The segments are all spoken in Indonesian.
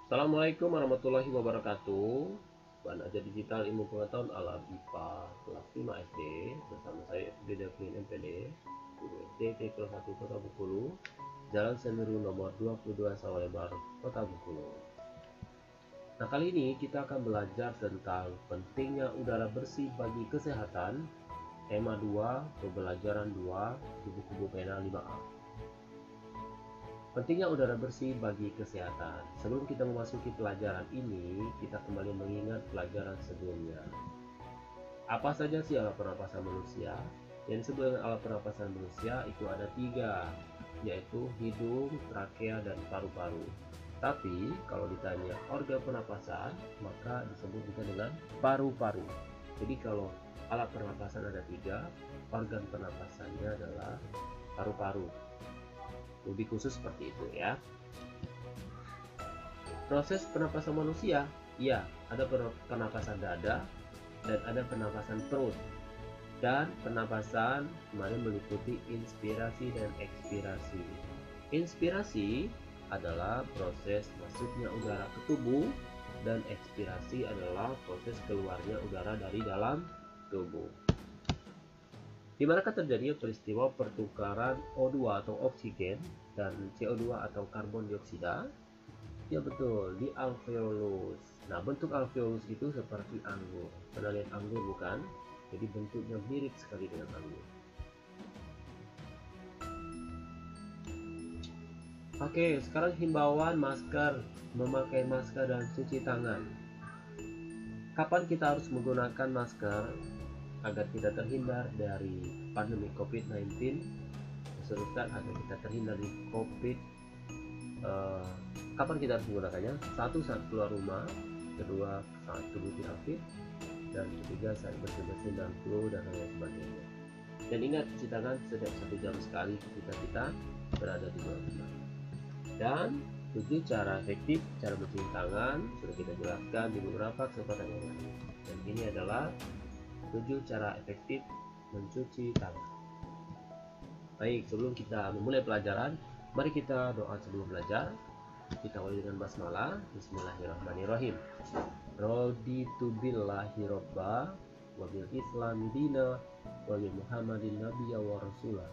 Assalamualaikum warahmatullahi wabarakatuh. Bahan Ajar Digital Ilmu Pengetahuan Alam IPA kelas 5 SD bersama saya FD Devlin MPD Guru SD kelas 1 Kota Bengkulu, Jalan Semeru nomor 22 Sawalebar, Kota Bengkulu. Nah, kali ini kita akan belajar tentang pentingnya udara bersih bagi kesehatan, tema 2, pembelajaran 2 di buku pena 5A. Pentingnya udara bersih bagi kesehatan. Sebelum kita memasuki pelajaran ini, kita kembali mengingat pelajaran sebelumnya. Apa saja sih alat pernapasan manusia? Yang disebut dengan alat pernapasan manusia itu ada 3, yaitu hidung, trakea, dan paru-paru. Tapi kalau ditanya organ pernapasan, maka disebut juga dengan paru-paru. Jadi kalau alat pernapasan ada 3, organ pernapasannya adalah paru-paru. Lebih khusus seperti itu ya. Proses pernapasan manusia, ya, ada pernapasan dada dan ada pernapasan perut. Dan pernapasan kemarin meliputi inspirasi dan ekspirasi. Inspirasi adalah proses masuknya udara ke tubuh dan ekspirasi adalah proses keluarnya udara dari dalam tubuh. Di manakah terjadi peristiwa pertukaran O2 atau oksigen dan CO2 atau karbon dioksida? Ya betul, di alveolus. Nah, bentuk alveolus itu seperti anggur. Pernah lihat anggur bukan? Jadi bentuknya mirip sekali dengan anggur. Oke, sekarang himbauan masker, memakai masker dan cuci tangan. Kapan kita harus menggunakan masker agar kita terhindar dari pandemi COVID-19, keserutan agar kita terhindar dari COVID? Kapan kita harus menggunakannya? 1, saat keluar rumah, 2, saat tubuh tidak fit, dan 3, saat bersih-bersih dan flu dan lain sebagainya. Dan ingat, cuci tangan setiap 1 jam sekali ketika kita berada di luar rumah. Dan 7 cara efektif cara mencuci tangan sudah kita jelaskan di beberapa kesempatan yang lain. Dan ini adalah 7 cara efektif mencuci tangan. Baik, sebelum kita memulai pelajaran, mari kita doa sebelum belajar. Kita awali dengan basmalah. Bismillahirrahmanirrahim. Raditu billahi robba wa bil islami dina wa bi muhammadin nabiyya wa rasulah.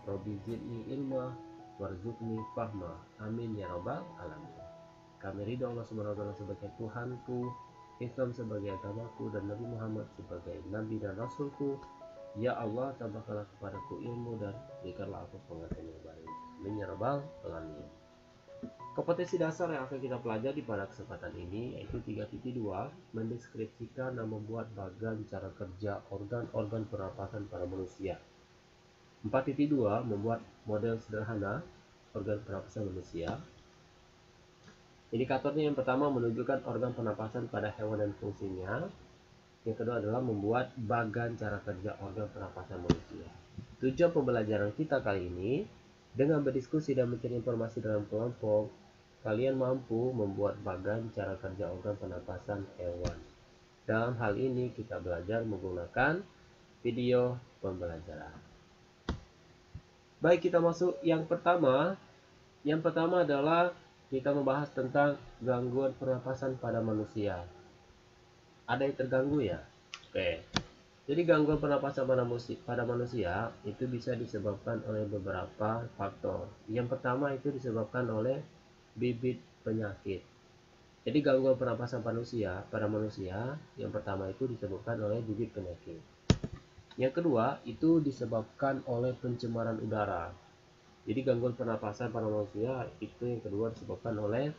Rabbi zidni ilma warzuqni fahma. Amin ya rabbal alamin. Kami ridho Allah subhanahu wa ta'ala sebagai Tuhanku, Islam sebagai agamaku, dan Nabi Muhammad sebagai Nabi dan Rasulku. Ya Allah, tambahkanlah kepadaku ilmu dan berikanlah aku pengertian yang baik. Amin ya rabbal alamin. Kompetensi dasar yang akan kita pelajari pada kesempatan ini yaitu 3.2, mendeskripsikan dan membuat bagan cara kerja organ-organ pernapasan pada manusia. 4.2, membuat model sederhana organ pernapasan manusia. Indikatornya yang pertama menunjukkan organ pernapasan pada hewan dan fungsinya. Yang kedua adalah membuat bagan cara kerja organ pernapasan manusia. Tujuan pembelajaran kita kali ini, dengan berdiskusi dan mencari informasi dalam kelompok, kalian mampu membuat bagan cara kerja organ pernapasan hewan. Dalam hal ini kita belajar menggunakan video pembelajaran. Baik, kita masuk yang pertama. Yang pertama adalah kita membahas tentang gangguan pernapasan pada manusia. Ada yang terganggu ya? Oke. Jadi gangguan pernapasan pada manusia itu bisa disebabkan oleh beberapa faktor. Yang pertama itu disebabkan oleh bibit penyakit. Jadi gangguan pernapasan pada manusia yang pertama itu disebabkan oleh bibit penyakit. Yang kedua itu disebabkan oleh pencemaran udara. Jadi gangguan pernapasan pada manusia itu yang kedua disebabkan oleh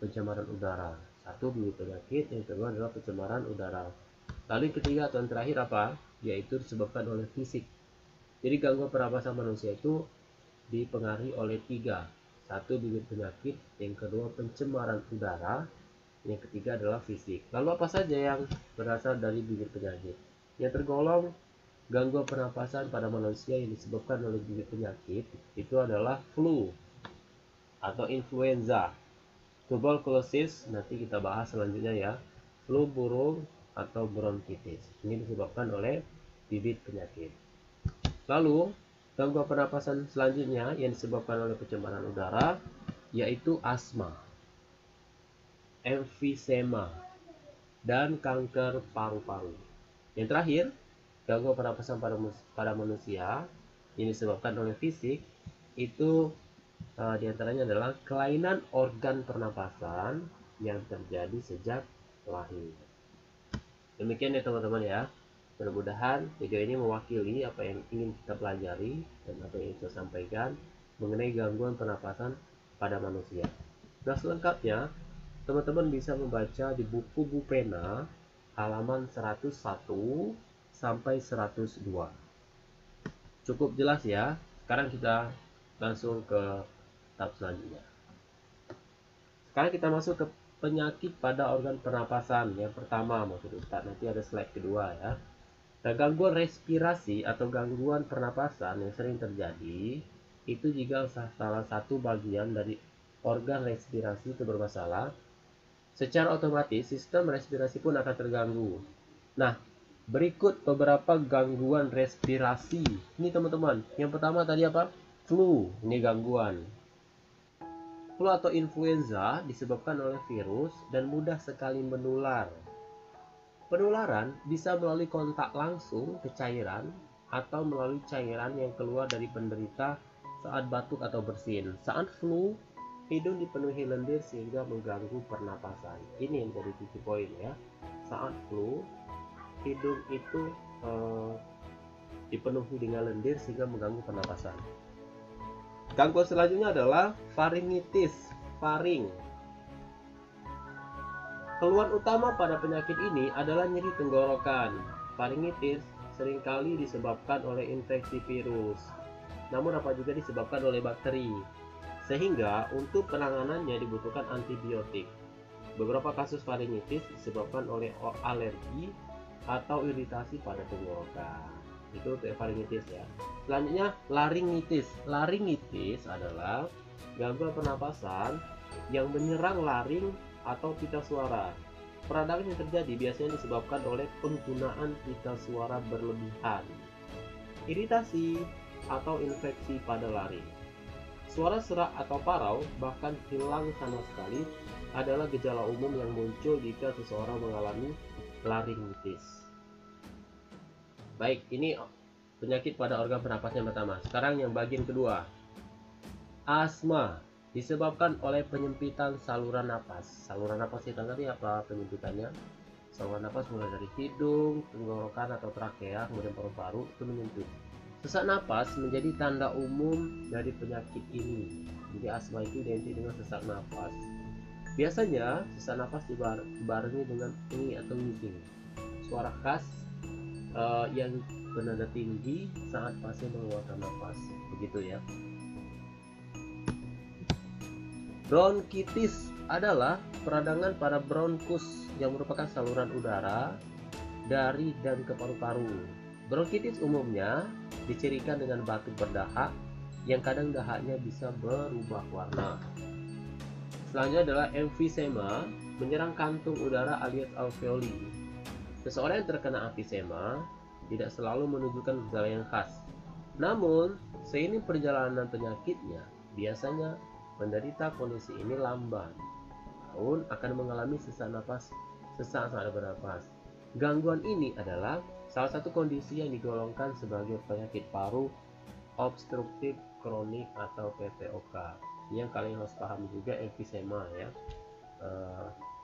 pencemaran udara. 1, bibit penyakit, yang kedua adalah pencemaran udara. Lalu yang ketiga atau yang terakhir apa? Yaitu disebabkan oleh fisik. Jadi gangguan pernapasan manusia itu dipengaruhi oleh 3. 1, bibit penyakit, yang kedua pencemaran udara, yang ketiga adalah fisik. Lalu apa saja yang berasal dari bibit penyakit? Yang tergolong gangguan pernapasan pada manusia yang disebabkan oleh bibit penyakit itu adalah flu atau influenza, tuberculosis, nanti kita bahas selanjutnya ya, flu burung atau bronkitis. Ini disebabkan oleh bibit penyakit. Lalu gangguan pernapasan selanjutnya yang disebabkan oleh pencemaran udara yaitu asma. emfisema, dan kanker paru-paru. Yang terakhir, gangguan pernapasan pada manusia yang disebabkan oleh fisik itu diantaranya adalah kelainan organ pernapasan yang terjadi sejak lahir. Demikian ya teman-teman ya. Mudah-mudahan video ini mewakili apa yang ingin kita pelajari dan apa yang saya sampaikan mengenai gangguan pernapasan pada manusia. Nah, selengkapnya teman-teman bisa membaca di buku Bu Pena halaman 101 sampai 102. Cukup jelas ya. Sekarang kita langsung ke tahap selanjutnya. Sekarang kita masuk ke penyakit pada organ pernapasan. Yang pertama maksud Ustaz, nanti ada slide kedua ya. Nah, gangguan respirasi atau gangguan pernapasan yang sering terjadi itu jika salah satu bagian dari organ respirasi itu bermasalah, secara otomatis sistem respirasi pun akan terganggu. Nah, berikut beberapa gangguan respirasi. Ini teman-teman, yang pertama tadi apa? Flu, ini gangguan. Flu atau influenza disebabkan oleh virus dan mudah sekali menular. Penularan bisa melalui kontak langsung ke cairan atau melalui cairan yang keluar dari penderita saat batuk atau bersin. Saat flu, hidung dipenuhi lendir sehingga mengganggu pernapasan. Ini yang jadi titik poin ya. Saat flu, hidung itu dipenuhi dengan lendir sehingga mengganggu pernapasan. Gangguan selanjutnya adalah faringitis, faring. Keluhan utama pada penyakit ini adalah nyeri tenggorokan. Faringitis seringkali disebabkan oleh infeksi virus, namun dapat juga disebabkan oleh bakteri, sehingga untuk penanganannya dibutuhkan antibiotik. Beberapa kasus faringitis disebabkan oleh alergi atau iritasi pada tenggorokan. Itu untuk faringitis ya. Selanjutnya laringitis. Laringitis adalah gangguan pernapasan yang menyerang laring atau pita suara. Peradangan yang terjadi biasanya disebabkan oleh penggunaan pita suara berlebihan, iritasi, atau infeksi pada laring. Suara serak atau parau bahkan hilang sama sekali adalah gejala umum yang muncul jika seseorang mengalami laringitis. Baik, ini penyakit pada organ pernapasan yang pertama. Sekarang yang bagian kedua. Asma disebabkan oleh penyempitan saluran napas. Saluran napas kita ngerti apa penyempitannya? Saluran napas mulai dari hidung, tenggorokan atau trakea, kemudian paru-paru itu menyempit. Sesak napas menjadi tanda umum dari penyakit ini. Jadi asma itu identik dengan sesak napas. Biasanya sesak napas dibarengi dengan ini atau wheezing, suara khas yang bernada tinggi saat pasien mengeluarkan napas. Begitu ya. Bronkitis adalah peradangan pada bronkus yang merupakan saluran udara dari dan ke paru-paru. Bronkitis umumnya dicirikan dengan batuk berdahak yang kadang dahaknya bisa berubah warna. Selanjutnya adalah emfisema, menyerang kantung udara alias alveoli. Seseorang yang terkena emfisema tidak selalu menunjukkan gejala yang khas. Namun, seiring perjalanan penyakitnya, biasanya penderita kondisi ini lamban tahun akan mengalami sesak saat bernapas. Gangguan ini adalah salah satu kondisi yang digolongkan sebagai penyakit paru obstruktif kronik atau PPOK. Yang kalian harus pahami juga emfisema ya.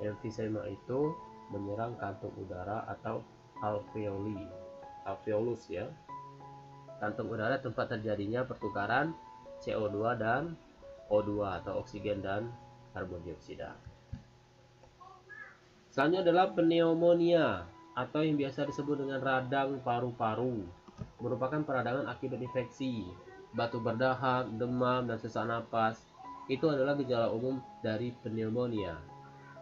Emfisema itu menyerang kantung udara atau alveolus ya. Kantung udara tempat terjadinya pertukaran CO2 dan O2 atau oksigen dan karbon dioksida. Selanjutnya adalah pneumonia atau yang biasa disebut dengan radang paru-paru. Merupakan peradangan akibat infeksi, batuk berdahak, demam, dan sesak napas. Itu adalah gejala umum dari pneumonia.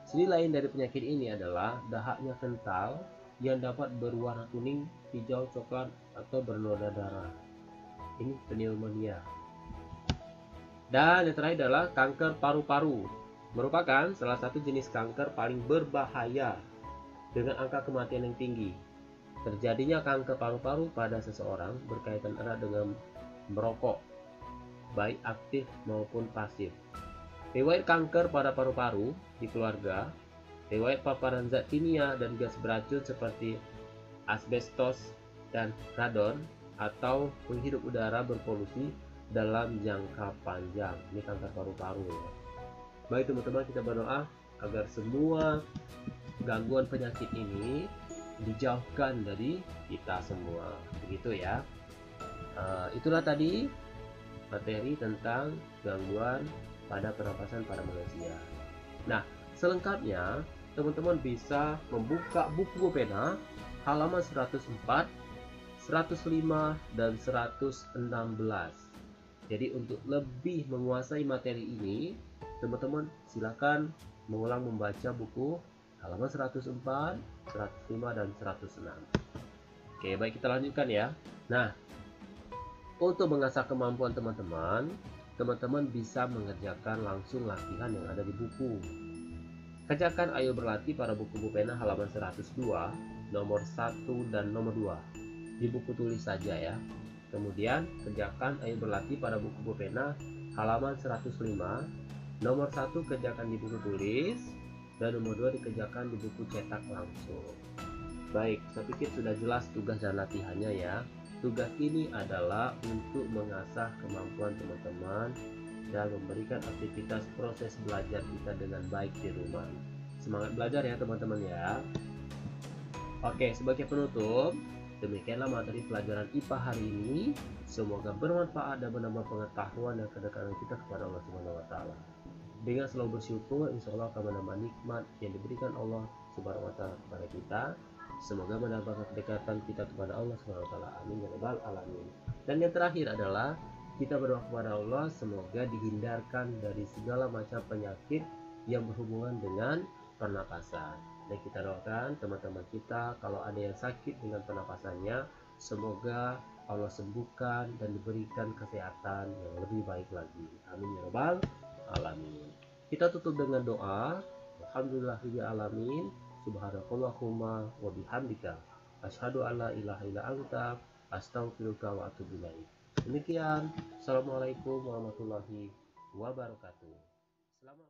Ciri lain dari penyakit ini adalah dahaknya kental yang dapat berwarna kuning, hijau, coklat, atau bernoda darah. Ini pneumonia. Dan yang terakhir adalah kanker paru-paru. Merupakan salah satu jenis kanker paling berbahaya dengan angka kematian yang tinggi. Terjadinya kanker paru-paru pada seseorang berkaitan erat dengan merokok, baik aktif maupun pasif. Riwayat kanker pada paru-paru di keluarga riwayat paparan zat kimia dan gas beracun seperti asbestos dan radon, atau penghirup udara berpolusi dalam jangka panjang. Ini kanker paru-paru ya. Baik teman-teman, kita berdoa agar semua gangguan penyakit ini dijauhkan dari kita semua, begitu ya. Itulah tadi materi tentang gangguan pada pernapasan pada manusia. Nah, selengkapnya teman-teman bisa membuka buku pena halaman 104, 105, dan 116. Jadi untuk lebih menguasai materi ini, teman-teman silakan mengulang membaca buku halaman 104, 105, dan 106. Oke, baik, kita lanjutkan ya. Nah, untuk mengasah kemampuan teman-teman bisa mengerjakan langsung latihan yang ada di buku. Kerjakan Ayo Berlatih pada buku pena halaman 102, nomor 1 dan nomor 2. Di buku tulis saja ya. Kemudian kerjakan Ayo Berlatih pada buku pena halaman 105, nomor 1 kerjakan di buku tulis, dan nomor 2 dikerjakan di buku cetak langsung. Baik, saya pikir sudah jelas tugas dan latihannya ya. Tugas ini adalah untuk mengasah kemampuan teman-teman dan memberikan aktivitas proses belajar kita dengan baik di rumah. Semangat belajar ya teman-teman ya. Oke, sebagai penutup, demikianlah materi pelajaran IPA hari ini. Semoga bermanfaat dan menambah pengetahuan dan kedekatan kita kepada Allah Subhanahu wa taala. Dengan selalu bersyukur, insya Allah akan menambah nikmat yang diberikan Allah Subhanahu wa taala kepada kita. Semoga menambah kedekatan kita kepada Allah Subhanahu wa taala. Amin ya rabbal alamin. Dan yang terakhir adalah kita berdoa kepada Allah semoga dihindarkan dari segala macam penyakit yang berhubungan dengan pernapasan. Dan kita doakan teman-teman kita kalau ada yang sakit dengan pernapasannya, semoga Allah sembuhkan dan diberikan kesehatan yang lebih baik lagi. Amin ya rabbal alamin. Kita tutup dengan doa. Alhamdulillahirabbil alamin. Subhanakallahumma wa bihamdika asyhadu an la ilaha illa anta astaghfiruka wa atubu ilaik. Demikian. Assalamualaikum warahmatullahi wabarakatuh. Selamat